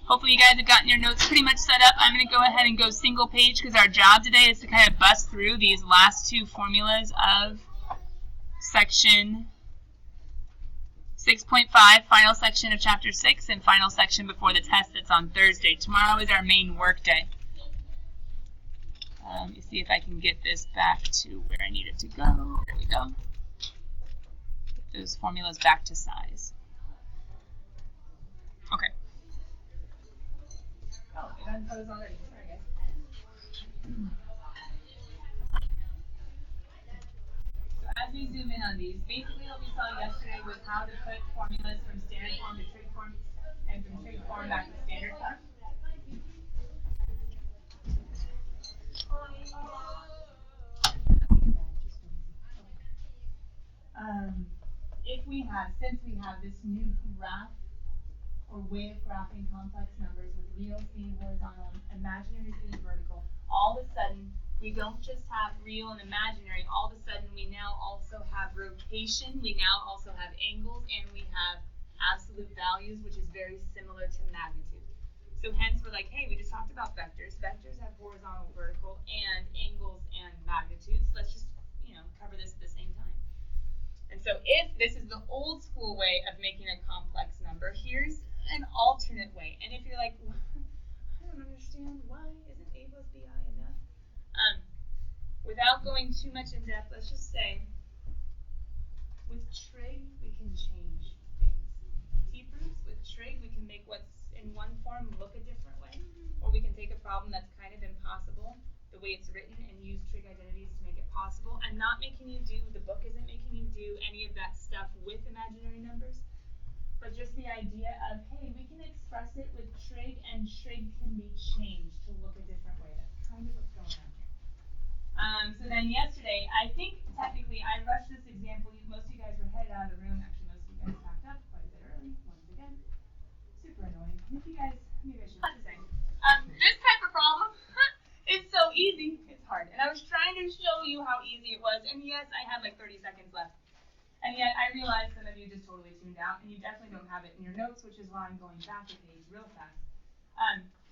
Hopefully you guys have gotten your notes pretty much set up. I'm going to go ahead and go single page because our job today is to kind of bust through these last two formulas of section 6.5, final section of chapter 6, and final section before the test that's on Thursday. Tomorrow is our main work day. Let me see if I can get this back to where I need it to go. There we go. Get those formulas back to size. Okay. Oh, it unfroze already. Sorry, guys. So as we zoom in on these, basically what we saw yesterday was how to put formulas from standard form to trig form, and from trig form back to standard form. Since we have this new graph or way of graphing complex numbers with real being horizontal and imaginary being vertical, all of a sudden we don't just have real and imaginary, all of a sudden we now also have rotation, we now also have angles, and we have absolute values, which is very similar to magnitude. So hence we're like, hey, we just talked about vectors. Vectors have horizontal, vertical, and angles and magnitudes. Let's just, cover this at the same time. And so if this is the old school way of making a complex number, here's an alternate way. And if you're like, I don't understand, why isn't A plus BI enough? Without going too much in depth, let's just say, with trig, we can change things. T-proofs, with trig, we can make what's in one form look a different way. Or we can take a problem that's kind of impossible, the way it's written, and use trig identities to make it possible. I'm not making you do, the book isn't making you do any of that stuff with imaginary numbers, but just the idea of, hey, we can express it with trig, and trig can be changed to look a different way. That's kind of what's going on here. So then yesterday, I think technically I rushed this example. Most of you guys were headed out of the room. Actually, most of you guys packed up quite a bit early, once again. Super annoying. If you guys, maybe I should say. This type of problem, it's so easy. It's hard. And I was trying to show you how easy it was. And yes, I had like 30 seconds left. And yet I realized some of you just totally tuned out. And you definitely don't have it in your notes, which is why I'm going back a page real fast.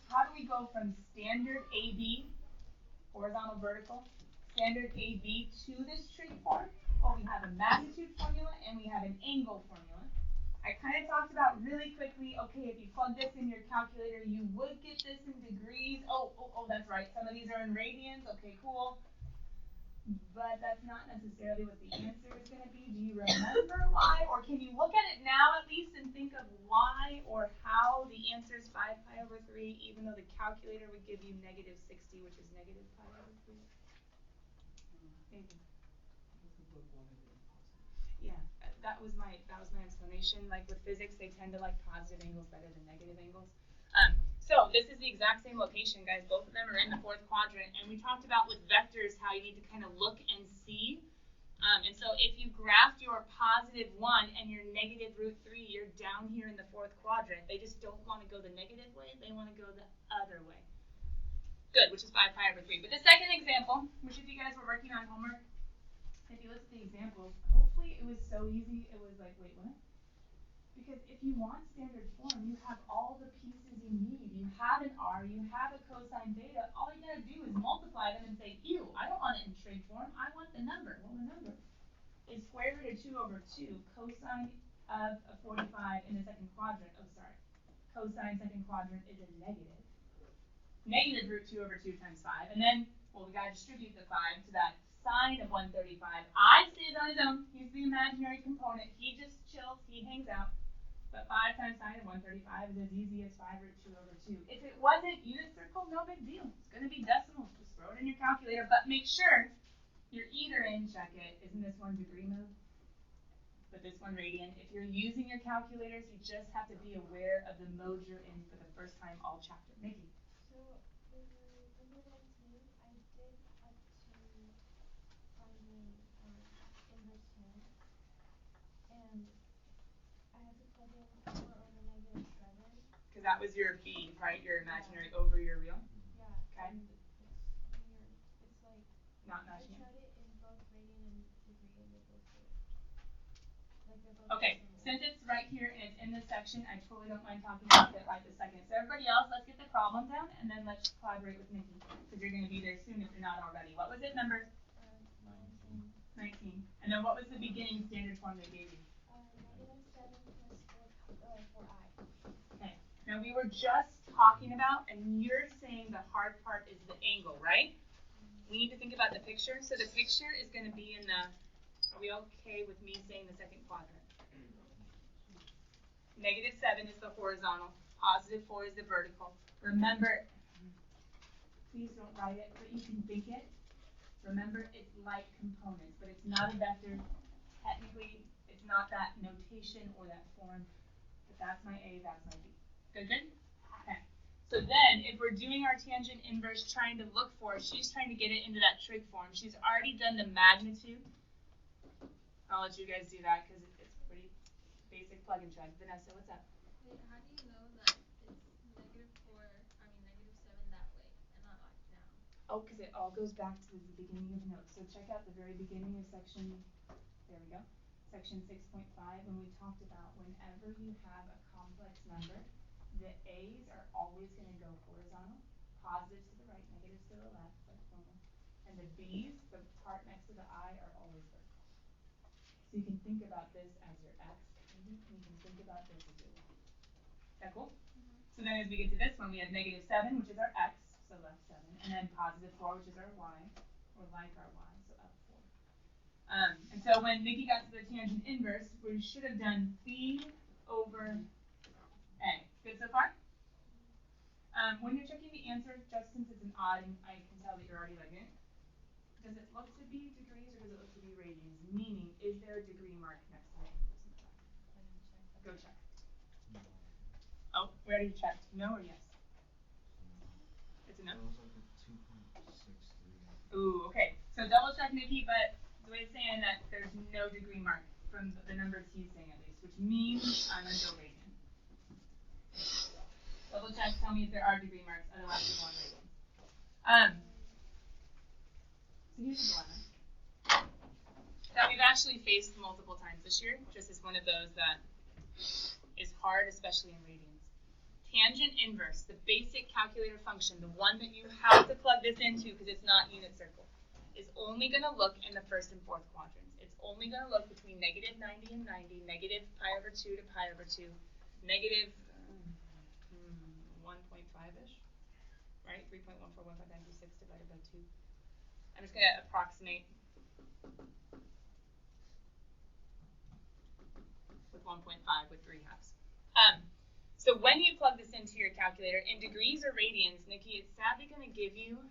How do we go from standard AB, horizontal, vertical, standard AB to this trig form? Well, we have a magnitude formula and we have an angle formula. I kind of talked about really quickly, okay, if you plug this in your calculator, you would get this in degrees. Oh, that's right. Some of these are in radians. Okay, cool. But that's not necessarily what the answer is going to be. Do you remember why? Or can you look at it now at least and think of why or how the answer is 5 pi over 3, even though the calculator would give you negative 60, which is negative pi over 3? Anything? Yeah, that was my explanation. Like with physics, they tend to like positive angles better than negative angles. So this is the exact same location, guys. Both of them are in the fourth quadrant. And we talked about with vectors how you need to kind of look and see. And so if you graphed your positive 1 and your negative root 3, you're down here in the fourth quadrant. They just don't want to go the negative way. They want to go the other way. Good, which is 5 pi over 3. But the second example, which if you guys were working on homework, if you look at the examples, hopefully it was so easy, it was like, wait, what? Because if you want standard form, you have all the pieces you need. You have an r, you have a cosine theta. All you gotta do is multiply them and say, ew, I don't want it in trig form. I want the number. Well, the number is square root of 2 over 2. Cosine of a 45 in the second quadrant. Oh, sorry. Cosine second quadrant is a negative. Negative root 2 over 2 times 5. And then, well, we gotta distribute the 5 to that sine of 135. I stays on his own. He's the imaginary component. He just chills. He hangs out. But 5 times sine of 135 is as easy as 5 root 2 over 2. If it wasn't unit circle, no big deal. It's going to be decimals. Just throw it in your calculator. But make sure you're either in, check it. Isn't this one degree mode? But this one radian. If you're using your calculators, you just have to be aware of the mode you're in for the first time all chapter. Nikki. So for number 19, I did up to finding inverse tan. And I had to plug in 4 over negative 7. Because that was your B, right? Your imaginary over your real? Yeah. Okay. And it's weird. It's like, not imaginary. I tried it in both radian and degree, and they both work. Like they're both Okay, since it's right here and it's in this section, I totally don't mind talking about it right this second. So everybody else, let's get the problem down and then let's collaborate with Nikki because you're going to be there soon if you're not already. What was it, number? 19. And then what was the beginning standard form they gave you? -7 plus 4i. Okay. Now we were just talking about, and you're saying the hard part is the angle, right? We need to think about the picture. So the picture is going to be in the, are we okay with me saying the second quadrant? -7 is the horizontal. +4 is the vertical. Remember, please don't write it, but you can think it. Remember, it's like components, but it's not a vector. Technically, it's not that notation or that form. But that's my A, that's my B. Good, good? Okay. So then, if we're doing our tangent inverse, trying to look for, she's trying to get it into that trig form. She's already done the magnitude. I'll let you guys do that because it's pretty basic plug and chug. Vanessa, what's up? Wait, how do you know that it's -7 that way and not like now? Oh, because it all goes back to the beginning of the note. So check out the very beginning of section, there we go, section 6.5, when we talked about whenever you have a complex number, the A's are always going to go horizontal, positives to the right, negatives to the left, like normal. And the B's, the part next to the I, are always vertical. So you can think about this as your X, and you can think about this as your Y. Is that cool? So then as we get to this one, we have -7, which is our X, so left 7, and then +4, which is our Y, or like our Y, so up 4. And so when Nikki got to the tangent inverse, we should have done B over A. Good so far? When you're checking the answer, just since it's an odd, and I can tell that you're already like it, does it look to be degrees or does it look to be radians? Meaning, is there a degree mark next to the angles in the back? Go check. No. Oh, we already checked. No or yes? It's a no. It was like a 2.63. Ooh, okay. So double check Nikki, but Zoe's saying that there's no degree mark from the numbers he's saying at least, which means I'm going to go radian. Double check, tell me if there are degree marks, otherwise we go on radians. So here's the dilemma that we've actually faced multiple times this year, just as one of those that is hard, especially in radians. Tangent inverse, the basic calculator function, the one that you have to plug this into because it's not unit circle, is only going to look in the first and fourth quadrants. It's only going to look between -90 and 90, -pi/2 to pi/2, negative 1.5-ish, right? 3.1415 times 6 divided by 2. I'm just going to approximate with 1.5 with 3 halves. So when you plug this into your calculator, in degrees or radians, Nikki, it's sadly going to give you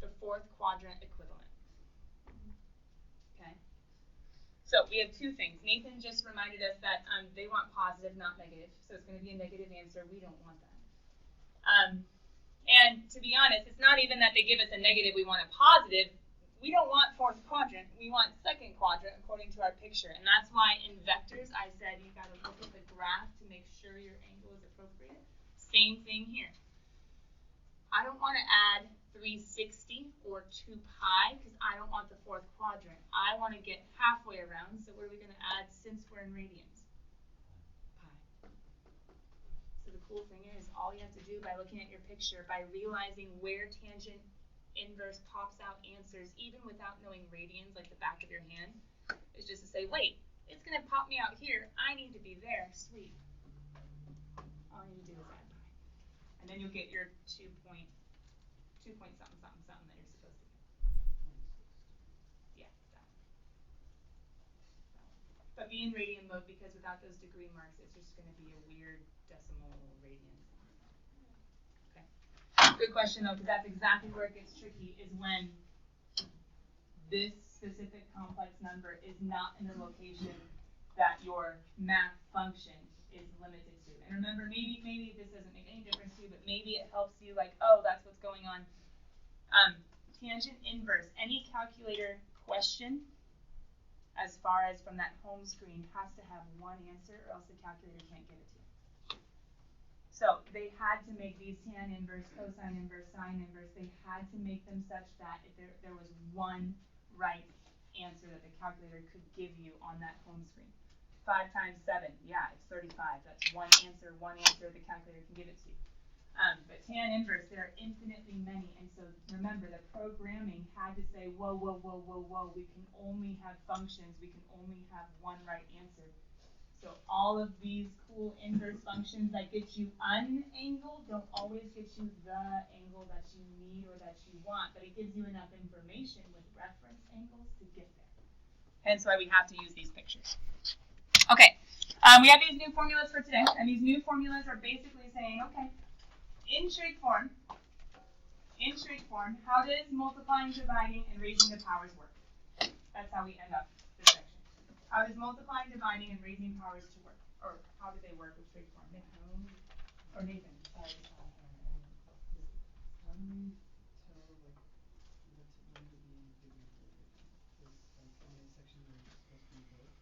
the fourth quadrant equivalent. Okay. So we have two things. Nathan just reminded us that they want positive, not negative. So it's going to be a negative answer. We don't want that. And to be honest, it's not even that they give us a negative, we want a positive. We don't want fourth quadrant. We want second quadrant according to our picture. And that's why in vectors, I said you got to look at the graph to make sure your angle is appropriate. Same thing here. I don't want to add 360 or 2 pi because I don't want the fourth quadrant. I want to get halfway around. So what are we going to add since we're in radians? Pi. So the cool thing is all you have to do by looking at your picture, by realizing where tangent inverse pops out answers, even without knowing radians like the back of your hand, is just to say, wait, it's going to pop me out here. I need to be there. Sweet. All you need to do is add pi. And then you'll get your 2 point something something something that you're supposed to get. Yeah, that one. But be in radian mode because without those degree marks, it's just going to be a weird decimal radian. Okay. Good question though, because that's exactly where it gets tricky, is when this specific complex number is not in the location that your math function is limited to. And remember, maybe this doesn't make any difference to you, but maybe it helps you like, oh, that's what's going on. Tangent inverse, any calculator question, as far as from that home screen, has to have one answer or else the calculator can't give it to you. So they had to make these tan inverse, cosine inverse, sine inverse, they had to make them such that if there was one right answer that the calculator could give you on that home screen. 5 times 7, yeah, it's 35. That's one answer the calculator can give it to you. But tan inverse, there are infinitely many, and so remember, the programming had to say, whoa, whoa, whoa, whoa, whoa, we can only have functions, we can only have one right answer. So all of these cool inverse functions that get you an angle don't always get you the angle that you need or that you want, but it gives you enough information with reference angles to get there. Hence why we have to use these pictures. Okay, we have these new formulas for today, and these new formulas are basically saying, okay, in trig form, how does multiplying, dividing, and raising the powers work? That's how we end up this section. How does multiplying, dividing, and raising powers to work? Or how do they work with trig form? Or Nathan, sorry. How do we tell when to be given this in this section they're supposed to be both?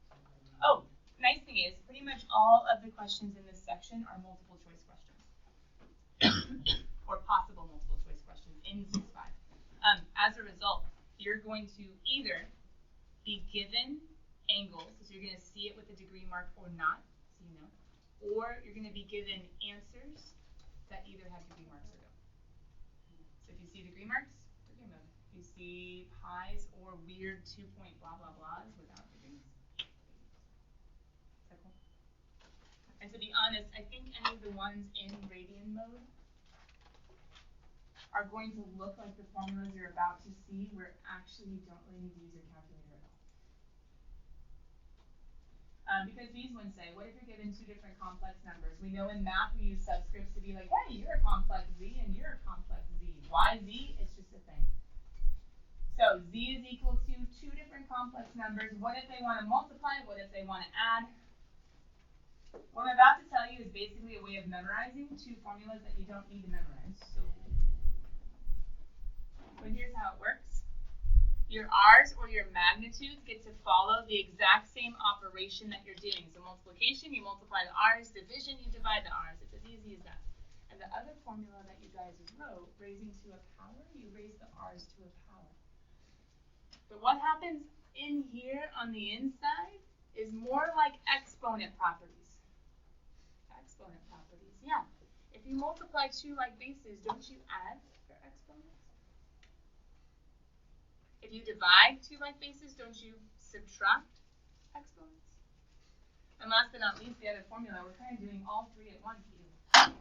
So how do we Oh, nice thing is, pretty much all of the questions in this section are multiple choice questions. Or possible multiple choice questions in 6-5. As a result, you're going to either be given angles, so you're going to see it with a degree mark or not, so you know, or you're going to be given answers that either have degree marks or don't. So if you see degree marks, degree mode. If you see pies or weird 2-point blah blah blahs without degrees. Is that cool? And to be honest, I think any of the ones in radian mode are going to look like the formulas you're about to see where actually you don't really need to use your calculator at all. Because these ones say, what if you're given two different complex numbers? We know in math we use subscripts to be like, hey, you're a complex z and you're a complex z. Why z? It's just a thing. So z is equal to two different complex numbers. What if they want to multiply? What if they want to add? What I'm about to tell you is basically a way of memorizing two formulas that you don't need to memorize. But here's how it works. Your r's or your magnitudes get to follow the exact same operation that you're doing. So multiplication, you multiply the r's. Division, you divide the r's. It's as easy as that. And the other formula that you guys wrote, raising to a power, you raise the r's to a power. But what happens in here on the inside is more like exponent properties. Exponent properties, yeah. If you multiply two like bases, don't you add your exponents? If you divide two like bases, don't you subtract exponents? And last but not least, the other formula, we're kind of doing all three at once here.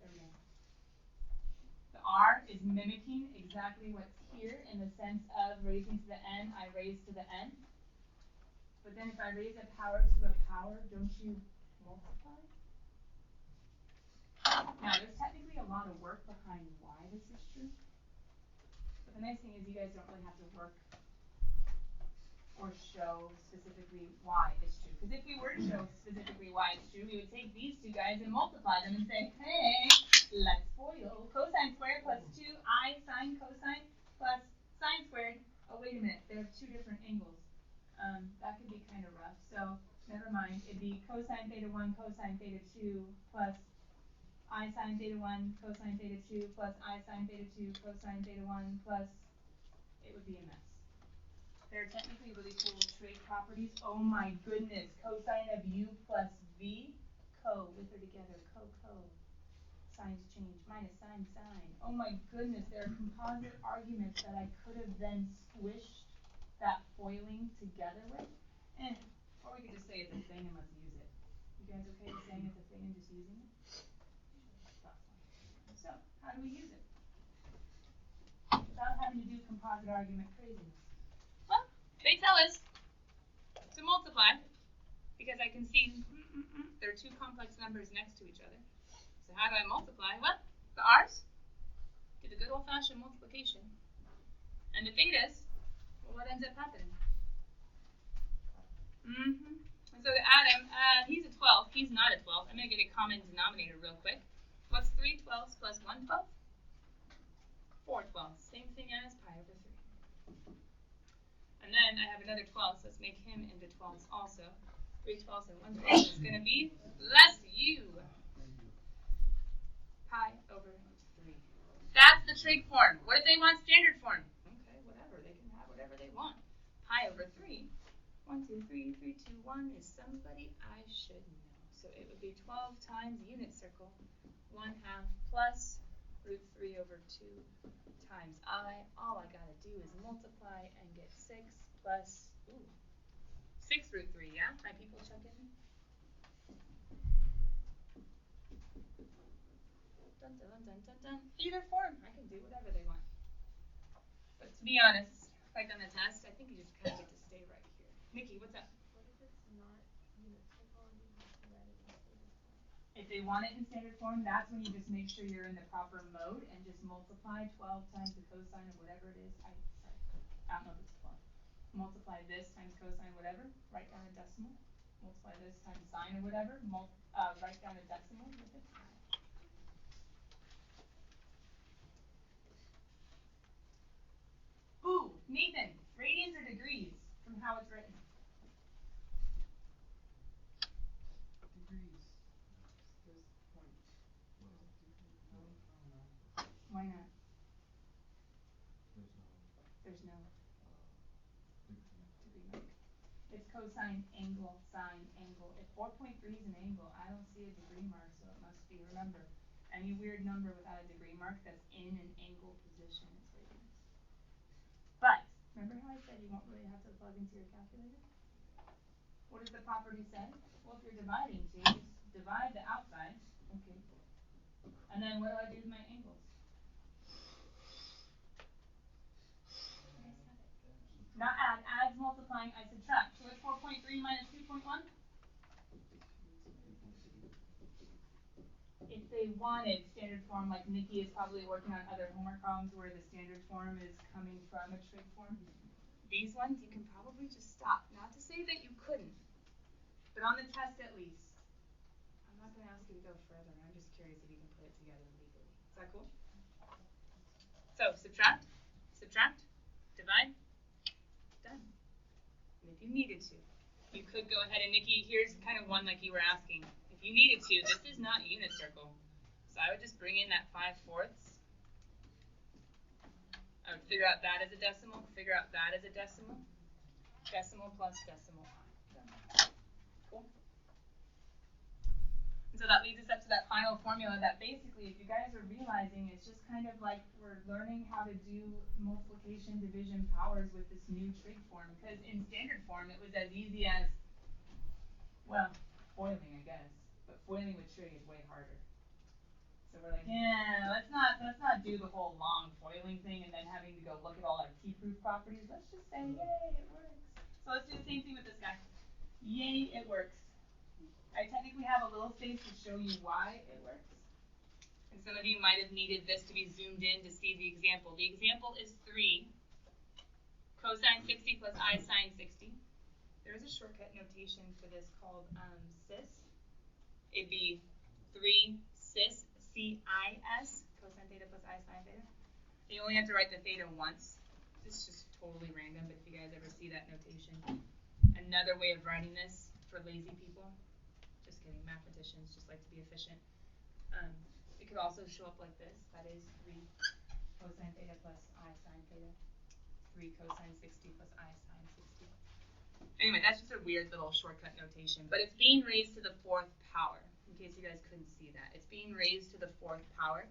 There we go. The r is mimicking exactly what's here in the sense of raising to the n, I raise to the n. But then if I raise a power to a power, don't you multiply? Now, there's technically a lot of work behind why this is true. But the nice thing is you guys don't really have to work or show specifically why it's true. Because if we were to show specifically why it's true, we would take these two guys and multiply them and say, hey, let's FOIL. Cosine squared plus 2i sine cosine plus sine squared. Oh, wait a minute. There are two different angles. That could be kind of rough. So never mind. It'd be cosine theta 1 cosine theta 2 plus I sine theta 1 cosine theta 2 plus I sine theta 2 cosine theta 1 plus, it would be a mess. There are technically really cool trig properties. Oh my goodness. Cosine of u plus v. Co. With or together. Co. Signs change. Minus sine. Oh my goodness. There are composite arguments that I could have then squished that foiling together with. Or we could just say it's a thing and let's use it. You guys okay with saying it's a thing and just using it? So, how do we use it? Without having to do composite argument craziness. Well, they tell us to multiply because I can see there are two complex numbers next to each other. So how do I multiply? Well, the r's do the good old-fashioned multiplication. And the thetas, well, what ends up happening? And so to Adam, he's a 12. He's not a 12. I'm going to get a common denominator real quick. What's 3 12s plus 1 12? 4 12s. Same thing as pi over 3. And then I have another 12, so let's make him into 12s also. 3 12s and 1 12 is going to be less u. Pi over 3. That's the trig form. What if they want standard form? Okay, whatever. They can have whatever they want. pi over 3. 1, 2, 3, 3, 2, 1 is somebody I should know. So it would be 12 times unit circle, 1/2 plus root 3 over 2 times I. All I gotta do is multiply and get 6 plus, 6 root 3, yeah? My people check in? Dun, dun, dun, dun, dun, dun. Either form, I can do whatever they want. But to be honest, like on the test, I think you just kind of get to stay right here. Nikki, what's up? What if it's not unit circle and you have to write it in standard form? If they want it in standard form, that's when you just make sure you're in the proper mode and just multiply 12 times the cosine of whatever it is. I don't know if it's 12. Multiply this times cosine whatever, write down a decimal. Multiply this times sine or whatever, write down a decimal with a pi. Ooh, Nathan, radians or degrees from how it's written? Degrees. There's point. No? Oh no. Why not? There's There's no no degree. degree mark. It's cosine, angle, sine, angle. If 4.3 is an angle, I don't see a degree mark, so it must be, remember, any weird number without a degree mark that's in an angle position is radians. But, remember how I said you won't really have to plug into your calculator? What does the property say? Well, if you're dividing two, just divide the outside. Okay. And then what do I do with my angles? You guys have it. Not add. Add's multiplying. I subtract. So what's 4.3 minus 2.1? If they wanted standard form, like Nikki is probably working on other homework problems where the standard form is coming from a trig form, these ones you can probably just stop. Not to say that you couldn't, but on the test at least. I'm not going to ask you to go further. I'm just curious if you can put it together legally. Is that cool? So subtract, divide, done. And if you needed to, you could go ahead and Nikki, here's kind of one like you were asking. If you needed to, this is not unit circle. So I would just bring in that 5/4. I would figure out that as a decimal, figure out that as a decimal. Decimal plus decimal. Done. Cool. And so that leads us up to that final formula that basically, if you guys are realizing, it's just kind of like we're learning how to do multiplication, division, powers with this new trig form. Because in standard form, it was as easy as, well, foiling, I guess. But foiling with trig is way harder. So we're like, yeah, let's not do the whole long foiling thing and then having to go look at all our t-proof properties. Let's just say, yay, it works. So let's do the same thing with this guy. Yay, it works. I technically have a little space to show you why it works. And some of you might have needed this to be zoomed in to see the example. The example is 3 cosine 60 plus I sine 60. There is a shortcut notation for this called cis. It'd be 3 cis CIS, cosine theta plus I sine theta. You only have to write the theta once. This is just totally random, but if you guys ever see that notation. Another way of writing this for lazy people, just kidding, mathematicians just like to be efficient. It could also show up like this. That is 3 cosine theta plus I sine theta. 3 cosine 60 plus I sine 60. Anyway, that's just a weird little shortcut notation. But it's being raised to the 4th power, in case you guys couldn't see that. It's being raised to the 4th power.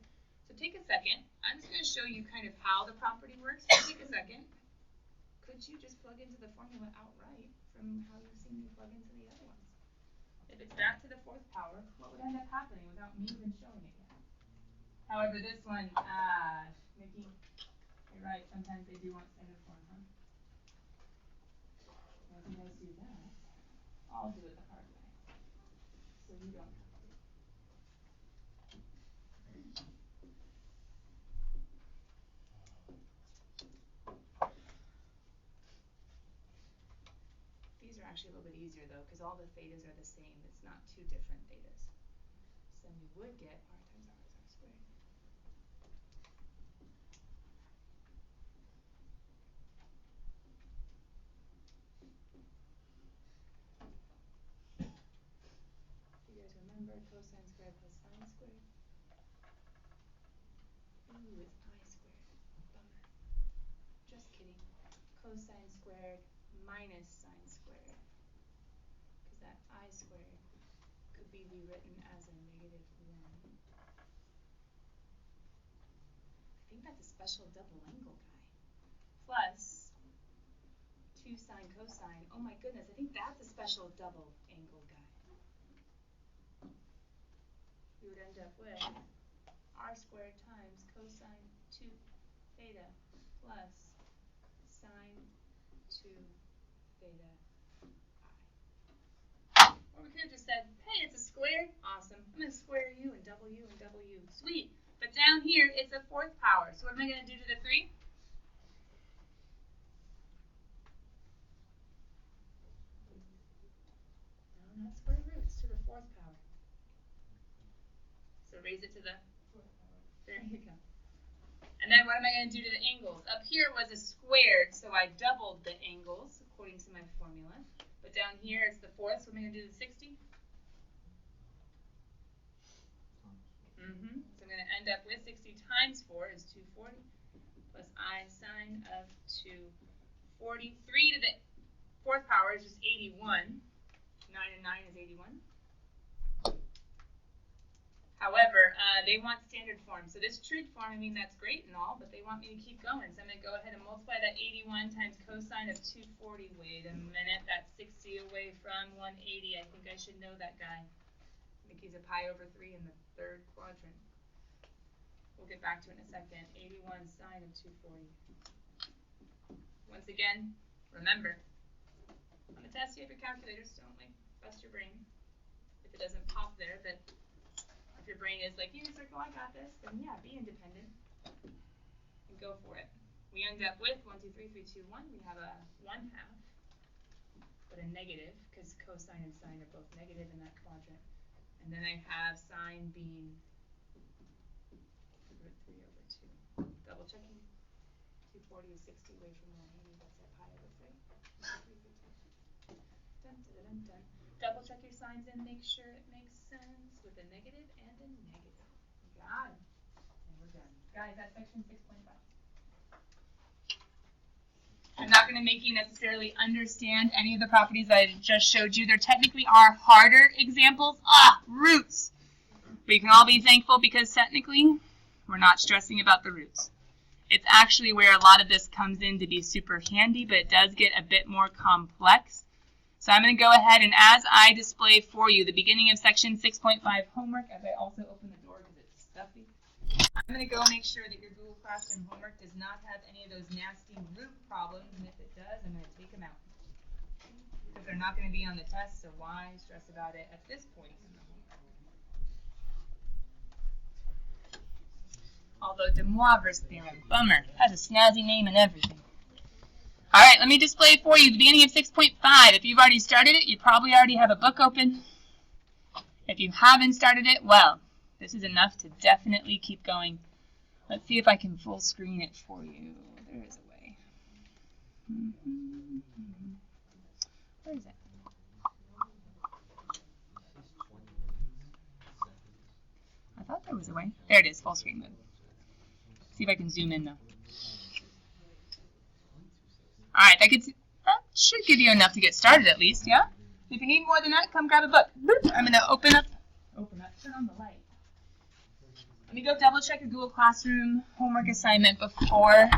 So take a second. I'm just going to show you kind of how the property works. Take a second. Could you just plug into the formula outright from how you've seen me plug into the other ones? If it's that to the 4th power, what would end up happening without me even showing it yet? However, this one, Nikki, you're right. Sometimes they do want standard form, huh? Well, if you guys do that, I'll do it the hard way. So you don't have to. These are actually a little bit easier though, because all the thetas are the same. It's not two different thetas. So then we would get r times r is r squared. Do you guys remember cosine squared plus sine squared? Ooh, it's I squared. Bummer. Just kidding. Cosine squared minus sine squared. Because that I squared could be rewritten as a -1. I think that's a special double angle guy. Plus 2 sine cosine. Oh my goodness, I think that's a special double angle guy. We would end up with r squared times cosine 2 theta plus sine 2 theta I. Or we could have just said, hey, it's a square. Awesome. I'm going to square u and double u and double u. Sweet. But down here, it's a 4th power. So what am I going to do to the 3? No, not square roots, to the 4th power. So raise it to the 4th power. There you go. And then what am I going to do to the angles? Up here was a squared, so I doubled the angles according to my formula. But down here it's the 4th, so am I going to do the 60? So I'm going to end up with 60 times 4 is 240 plus I sine of 240. 3 to the 4th power is just 81. 9 and 9 is 81. However, they want standard form. So this trig form, I mean, that's great and all, but they want me to keep going. So I'm going to go ahead and multiply that 81 times cosine of 240. Wait a minute, that's 60 away from 180. I think I should know that guy. I think he's a pi over 3 in the 3rd quadrant. We'll get back to it in a second. 81 sine of 240. Once again, remember, on the test you have your calculators, don't bust your brain if it doesn't pop there, but if your brain is like, you circle, I got this, then yeah, be independent and go for it. We end up with 1, 2, 3, 3, 2, 1. We have a 1/2, but a negative because cosine and sine are both negative in that quadrant. And then I have sine being root 3 over 2. Double checking. 240 is 60 away from 180. That's that pi over 3. 1, 2, 3, 3, 2. Dun, dun, dun, dun. Double check your signs and make sure it makes sense with a negative and a negative. Got it. And we're done. Guys, that's section 6.5. I'm not going to make you necessarily understand any of the properties I just showed you. There technically are harder examples. Roots. But you can all be thankful because technically we're not stressing about the roots. It's actually where a lot of this comes in to be super handy, but it does get a bit more complex. So I'm going to go ahead and as I display for you the beginning of section 6.5 homework, as I also open the door because it's stuffy, I'm going to go make sure that your Google Classroom homework does not have any of those nasty root problems, and if it does, I'm going to take them out. Because they're not going to be on the test, so why stress about it at this point in the homework? Although Demoivre's theorem, bummer, has a snazzy name and everything. All right, let me display for you the beginning of 6.5. If you've already started it, you probably already have a book open. If you haven't started it, well, this is enough to definitely keep going. Let's see if I can full screen it for you. There is a way. Where is it? I thought there was a way. There it is, full screen mode. See if I can zoom in though. Alright, that should give you enough to get started at least, yeah? If you need more than that, come grab a book. I'm going to open up, turn on the light. Let me go double check your Google Classroom homework assignment before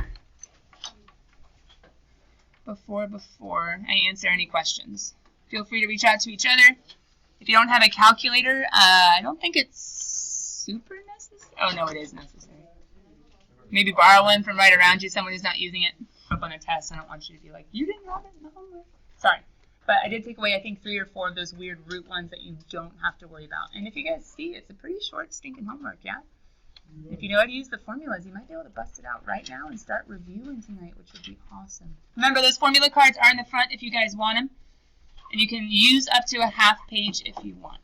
I answer any questions. Feel free to reach out to each other. If you don't have a calculator, I don't think it's super necessary. Oh, no, it is necessary. Maybe borrow one from right around you, someone who's not using it. Up on a test, I don't want you to be like, you didn't have it in the homework. Sorry. But I did take away, I think, 3 or 4 of those weird root ones that you don't have to worry about. And if you guys see, it's a pretty short stinking homework, yeah? If you know how to use the formulas, you might be able to bust it out right now and start reviewing tonight, which would be awesome. Remember, those formula cards are in the front if you guys want them. And you can use up to a half page if you want.